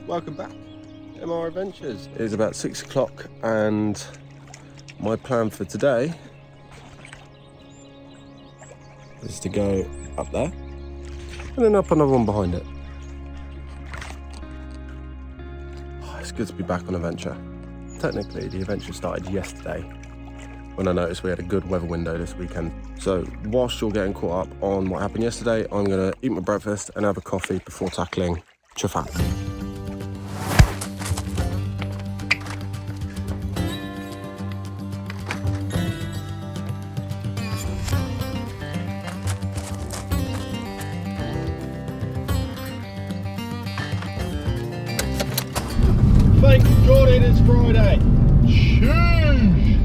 welcome back. MR Adventures. It is about 6 o'clock and my plan for today is to go up there and then up another one behind it. Oh, it's good to be back on adventure. Technically the adventure started yesterday when I noticed we had a good weather window this weekend. So whilst you're getting caught up on what happened yesterday, I'm going to eat my breakfast and have a coffee before tackling Tryfan. Thank God it is Friday. Sheesh!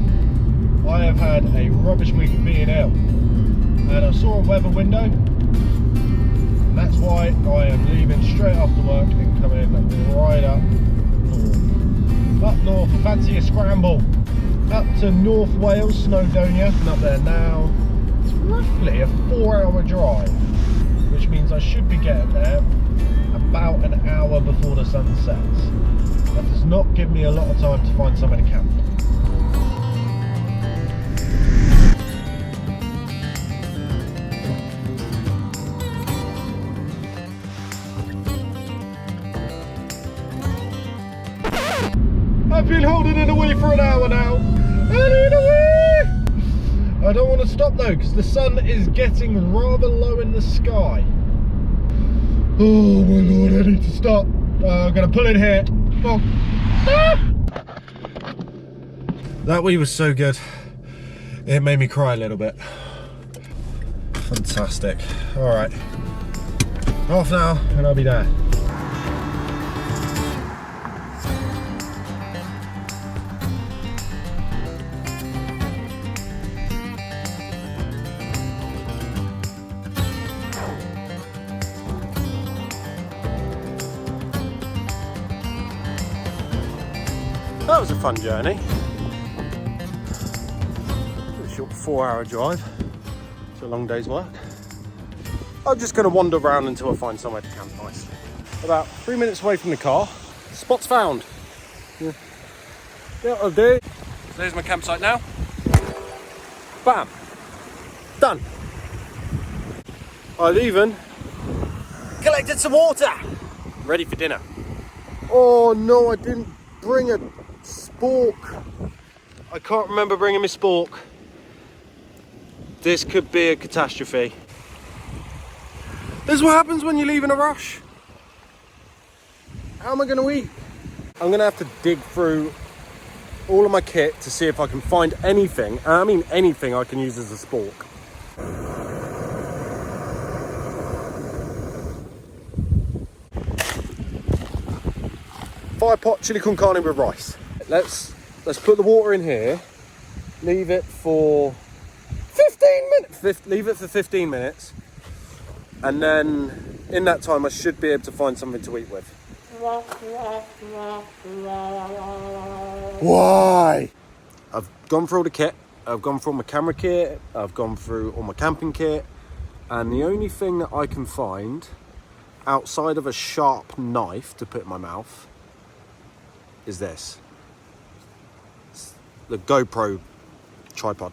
I have had a rubbish week of being ill, and I saw a weather window, and that's why I am leaving straight after work and coming right up north. Up north, I fancy a scramble. Up to North Wales, Snowdonia, and up there now. It's roughly a 4-hour drive, which means I should be getting there about an hour before the sun sets. That does not give me a lot of time to find somewhere to camp. I've been holding it away for an hour now. I need a wee! I don't want to stop though, because the sun is getting rather low in the sky. Oh my lord, I need to stop. I'm going to pull in here. Oh. Ah! That wee was so good. It made me cry a little bit. Fantastic. Alright. Half an hour and I'll be there. That was a fun journey. A short 4-hour drive. It's a long day's work. I'm just going to wander around until I find somewhere to camp nice. About 3 minutes away from the car. Spot's found. Yeah, I'll do. So there's my campsite now. Bam. Done. I've even collected some water. Ready for dinner. Oh no, I didn't bring a spork. I can't remember bringing my spork. This could be a catastrophe. This is what happens when you leave in a rush. How am I going to eat? I'm going to have to dig through all of my kit to see if I can find anything, and I mean anything I can use as a spork. Fire pot chili con carne with rice. Let's put the water in here. Leave it for 15 minutes. Leave it for 15 minutes, and then in that time I should be able to find something to eat with. Why? I've gone through all the kit. I've gone through all my camera kit. I've gone through all my camping kit, and the only thing that I can find outside of a sharp knife to put in my mouth is this. It's the GoPro tripod.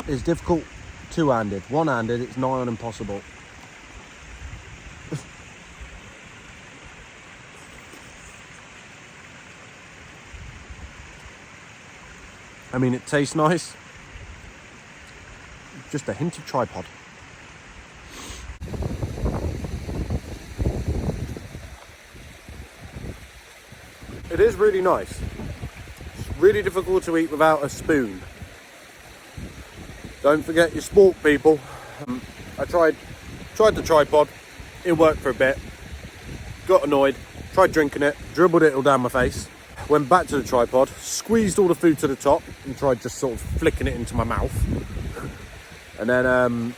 It's difficult two-handed. One-handed, it's nigh on impossible. I mean, it tastes nice. Just a hint of tripod. It is really nice. It's really difficult to eat without a spoon. Don't forget your sport, people. I tried the tripod. It worked for a bit. Got annoyed. Tried drinking it. Dribbled it all down my face. Went back to the tripod. Squeezed all the food to the top and tried just sort of flicking it into my mouth. And then,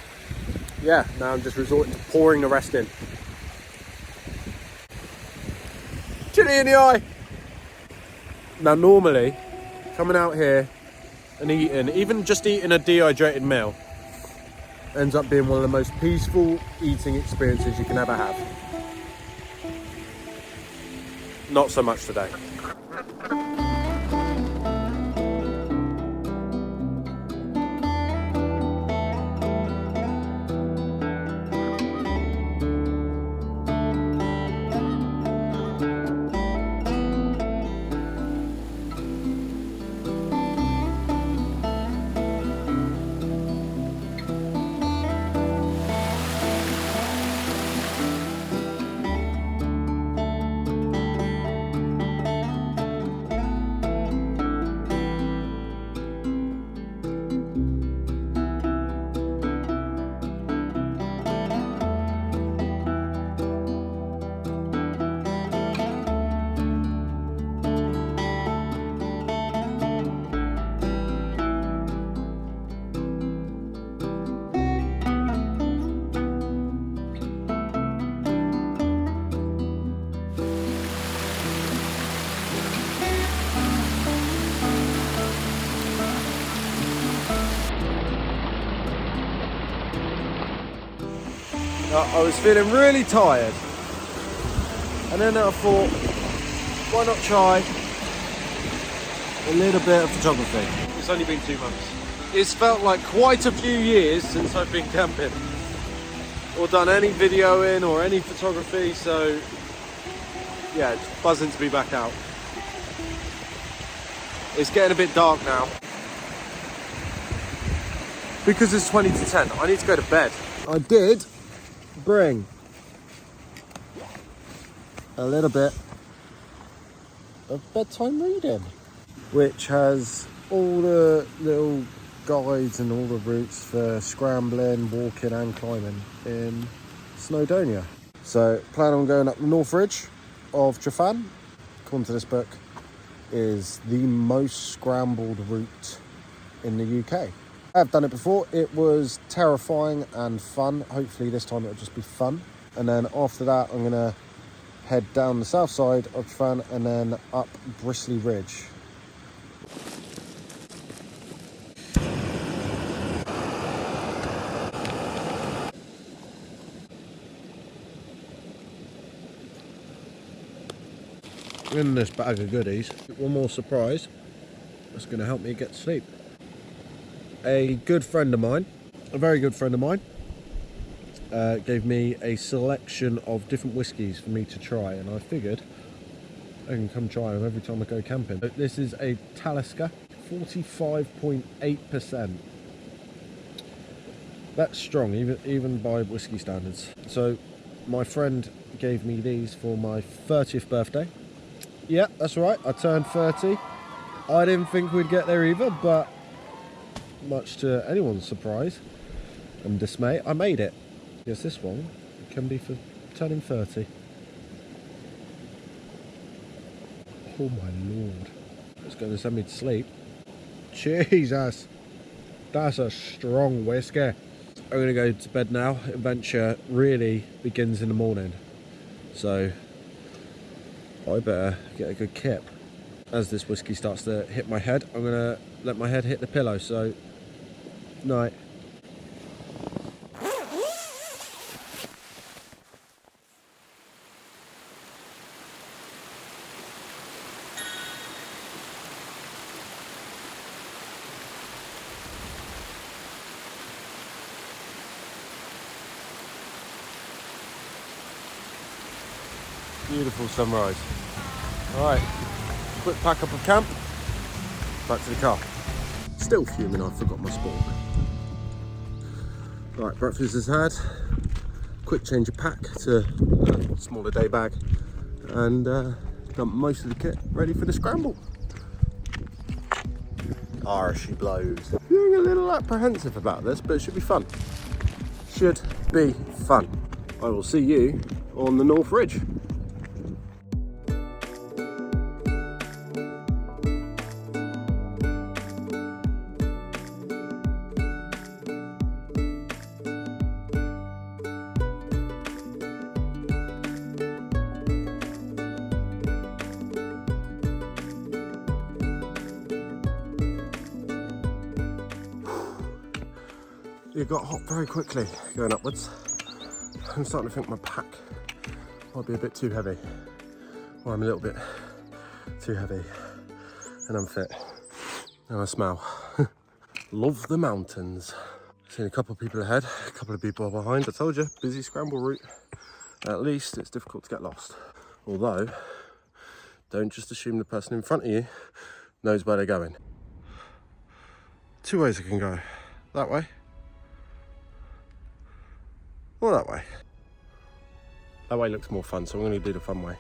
yeah, now I'm just resorting to pouring the rest in. Chilli in the eye. Now, normally, coming out here and eating, even just eating a dehydrated meal, ends up being one of the most peaceful eating experiences you can ever have. Not so much today. I was feeling really tired, and then I thought, why not try a little bit of photography? It's only been 2 months. It's felt like quite a few years since I've been camping or done any videoing or any photography, so yeah, it's buzzing to be back out. It's getting a bit dark now. Because it's 20 to 10, I need to go to bed. I did bring a little bit of bedtime reading, which has all the little guides and all the routes for scrambling, walking and climbing in Snowdonia. So plan on going up the North Ridge of Tryfan. According to this book, is the most scrambled route in the UK. I've done it before. It was terrifying and fun. Hopefully this time it'll just be fun. And then after that, I'm gonna head down the south side of Tryfan and then up Bristly Ridge. In this bag of goodies, one more surprise that's going to help me get to sleep. A good friend of mine, a very good friend of mine, gave me a selection of different whiskies for me to try, and I figured I can come try them every time I go camping. This is a Talisker, 45.8%. That's strong, even by whiskey standards. So my friend gave me these for my 30th birthday. Yeah, that's right, I turned 30. I didn't think we'd get there either, but much to anyone's surprise and dismay, I made it. Yes, this one can be for turning 30. Oh my lord. It's going to send me to sleep. Jesus. That's a strong whiskey. I'm going to go to bed now. Adventure really begins in the morning. So I better get a good kip. As this whiskey starts to hit my head, I'm going to let my head hit the pillow, so night. Beautiful sunrise. Alright, quick pack up of camp, back to the car. Still fuming I forgot my sport. Right, breakfast is had. Quick change of pack to a smaller day bag, and dump most of the kit ready for the scramble. Ah, she blows. Feeling a little apprehensive about this, but it should be fun. Should be fun. I will see you on the North Ridge. It got hot very quickly going upwards. I'm starting to think my pack might be a bit too heavy, or I'm a little bit too heavy and unfit. And I smell. Love the mountains. Seen a couple of people ahead, a couple of people behind. I told you, busy scramble route. At least it's difficult to get lost. Although, don't just assume the person in front of you knows where they're going. Two ways I can go. That way. Or that way. That way looks more fun, so I'm going to do the fun way.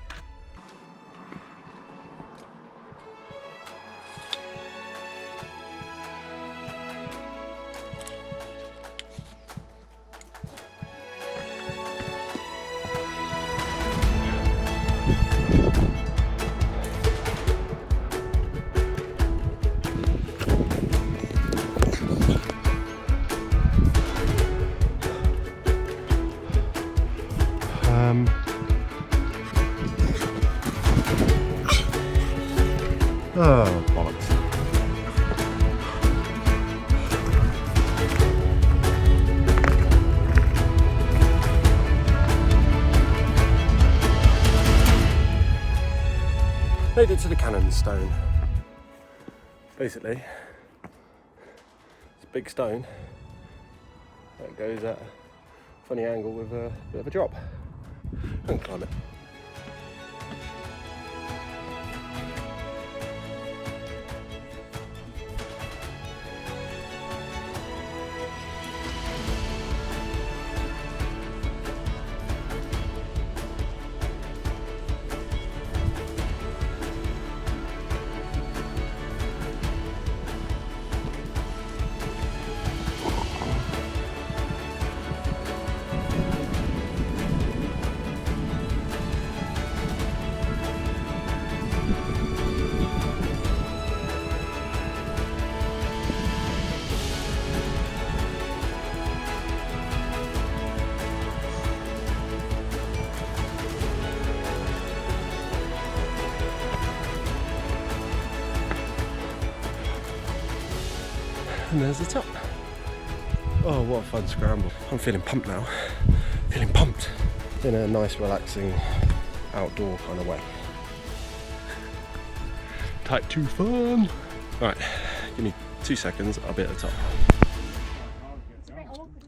Oh, bollocks. Made it to the cannon stone. Basically, it's a big stone that goes at a funny angle with a bit of a drop. And climb it. And there's the top. Oh, what a fun scramble. I'm feeling pumped now. Feeling pumped. In a nice, relaxing, outdoor kind of way. Type 2 fun. Right, give me 2 seconds, I'll be at the top.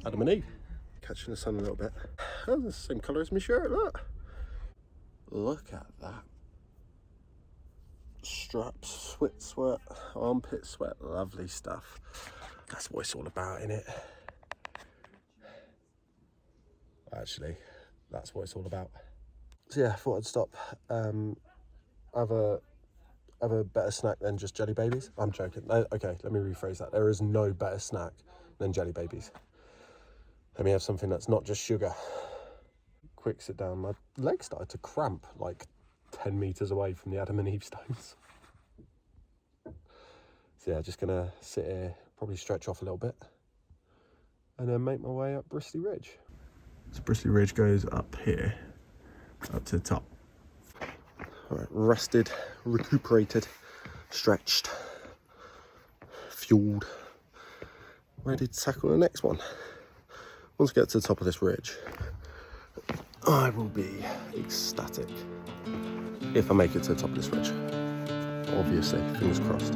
Adam and Eve. Catching the sun a little bit. Oh, the same colour as my shirt, look. Look at that. Straps, sweat, armpit sweat, lovely stuff. That's what it's all about, innit? Actually, that's what it's all about. So yeah, I thought I'd stop. Have a better snack than just jelly babies. I'm joking. Okay, let me rephrase that. There is no better snack than jelly babies. Let me have something that's not just sugar. Quick sit down. My legs started to cramp like 10 meters away from the Adam and Eve stones. So yeah, just gonna sit here, probably stretch off a little bit, and then make my way up Bristly Ridge. So Bristly Ridge goes up here, up to the top. All right, rested, recuperated, stretched, fueled, ready to tackle the next one. Once I get to the top of this ridge, I will be ecstatic if I make it to the top of this ridge. Obviously, fingers crossed.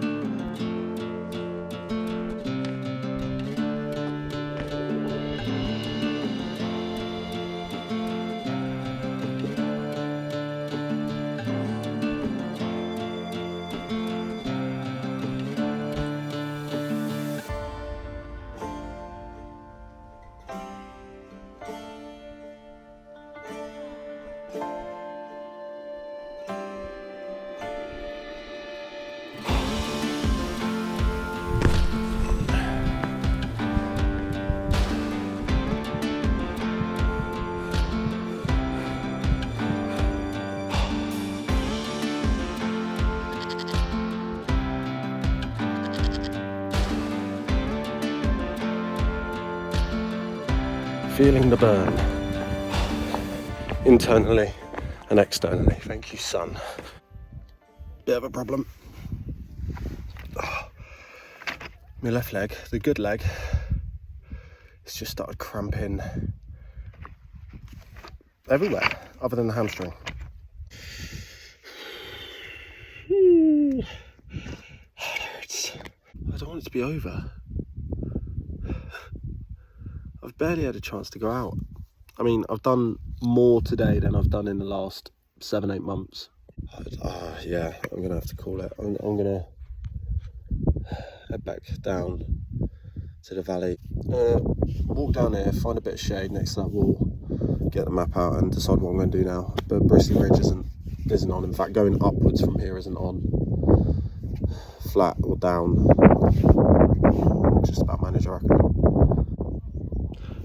feeling the burn. Internally and externally. Thank you, sun. Bit of a problem. Oh, my left leg, the good leg, it's just started cramping everywhere other than the hamstring. I don't want it to be over. I've barely had a chance to go out. I mean, I've done more today than I've done in the last 7-8 months. Yeah, I'm gonna have to call it. I'm gonna head back down to the valley. Walk down here, find a bit of shade next to that wall, get the map out and decide what I'm gonna do now. But Bristly Ridge isn't on. In fact, going upwards from here isn't on. Flat or down, just about manage, I reckon.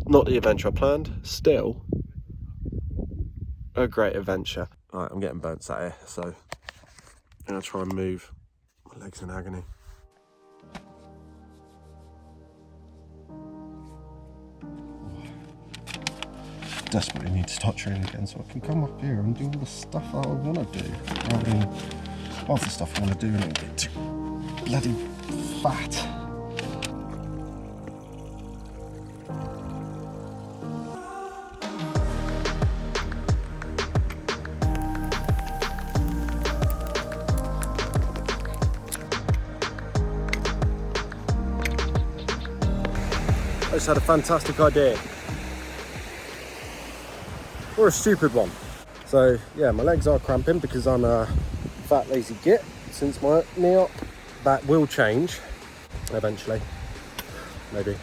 Not the adventure I planned, still a great adventure. All right, I'm getting burnt sat here, so I'm gonna try and move. My leg's in agony. Desperately need to start training again so I can come up here and do all the stuff I want to do, rather than half the stuff I want to do and it'll get too bloody fat. I just had a fantastic idea. Or a stupid one. So yeah, my legs are cramping because I'm a fat lazy git since my knee up. That will change eventually, maybe.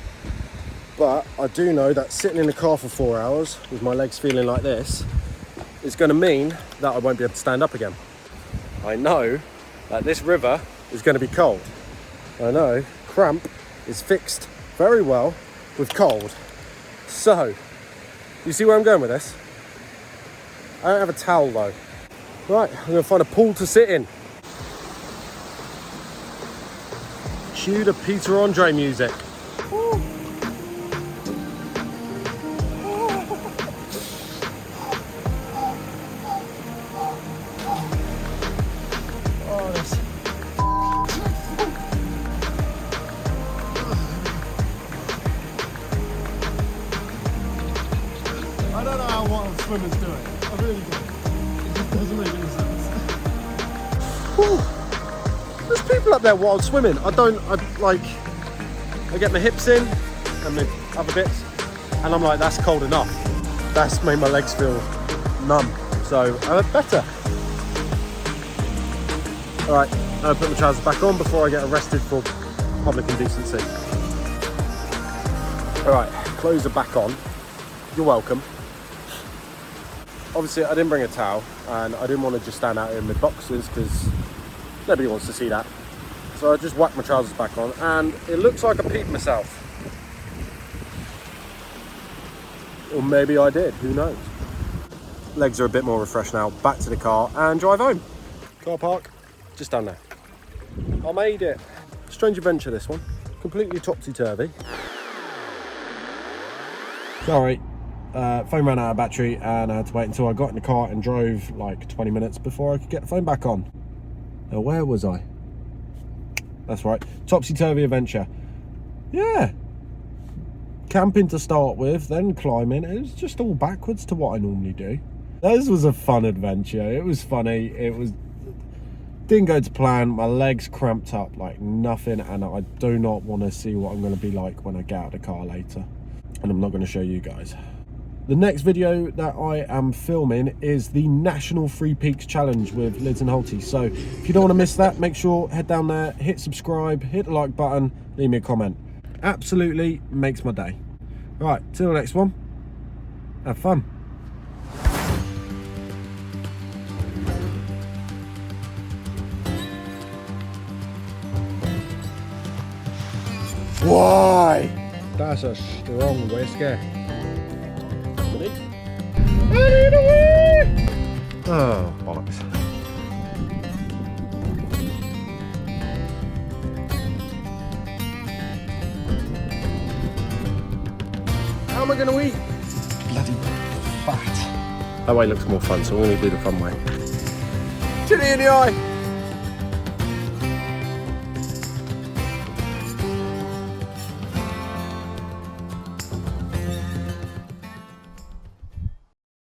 But I do know that sitting in the car for 4 hours with my legs feeling like this is going to mean that I won't be able to stand up again. I know that this river is going to be cold. I know cramp is fixed very well with cold. So, you see where I'm going with this? I don't have a towel though. Right, I'm going to find a pool to sit in. Cue the Peter Andre music. Oh, this. I don't know how wild swimmers do it. I really do. It just doesn't make any sense. There's people up there wild swimming. I get my hips in and my other bits, and I'm like, that's cold enough. That's made my legs feel numb. So better. All right, I'll put my trousers back on before I get arrested for public indecency. All right, clothes are back on. You're welcome. Obviously, I didn't bring a towel, and I didn't want to just stand out here in my boxers because nobody wants to see that. So I just whacked my trousers back on, and it looks like I peed myself. Or maybe I did, who knows? Legs are a bit more refreshed now. Back to the car and drive home. Car park, just down there. I made it. Strange adventure, this one. Completely topsy-turvy. Sorry. Phone ran out of battery and I had to wait until I got in the car and drove like 20 minutes before I could get the phone back on. Now, where was I? That's right, topsy-turvy adventure. Yeah. Camping to start with, then climbing. It was just all backwards to what I normally do. This was a fun adventure. It was funny. Didn't go to plan. My legs cramped up like nothing, and I do not want to see what I'm going to be like when I get out of the car later. And I'm not going to show you guys. The next video that I am filming is the National Three Peaks Challenge with Lids and Holty. So if you don't want to miss that, make sure head down there, hit subscribe, hit the like button, leave me a comment. Absolutely makes my day. All right, till the next one. Have fun. Why? That's a strong whiskey. Oh, bollocks. How am I going to eat? That way looks more fun, so I'm going to do the fun way. Chilly in the eye!